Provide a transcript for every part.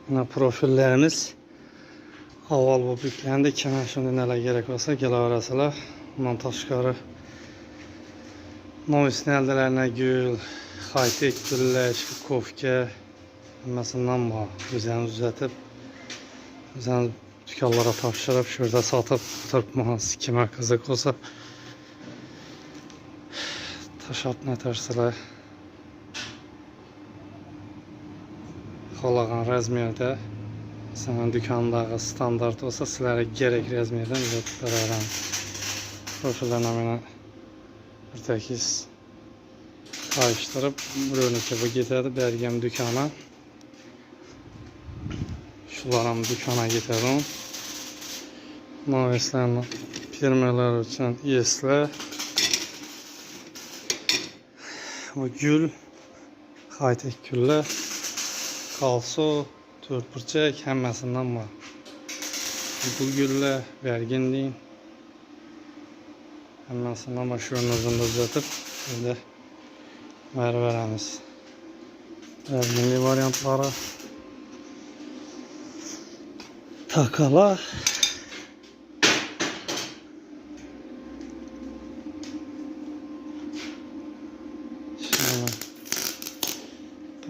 Buna profillerimiz avval bu yüklendi. Kenar şunu neler gerek olsa gelaverasılar. Bundan tashqari novis neldelerine gül, haytek güller, kofka hammasidan bor. O'zimiz uzatib, o'zimiz dükkanlara topshirib, şurada satıp turibmiz. Kimga qiziq olsa tashab netarsalar. Xohlagan razmerde, masalan dükkandagi standart olsa sizlarga gerek razmerdan uzatib beraman. Profillarni mana bir tekis kayıştırıp birovniki bu ketadi, bergim dükkana. Şularım dükkana ketadi. Novislarni firmalar uchun eslar. Bu gül, haytek güllar, kalso, to'rtburchak hammasidan bor. Bu güllar bergin deyin. Hammasidan bor. Shuni o'zini uzatib, endi beramiz. Berginli variantlari takalar.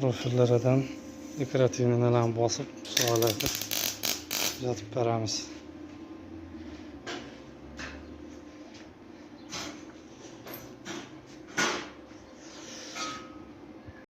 Profillerden dekorativni nelarni bosib, so'ralarga uzatib beramiz.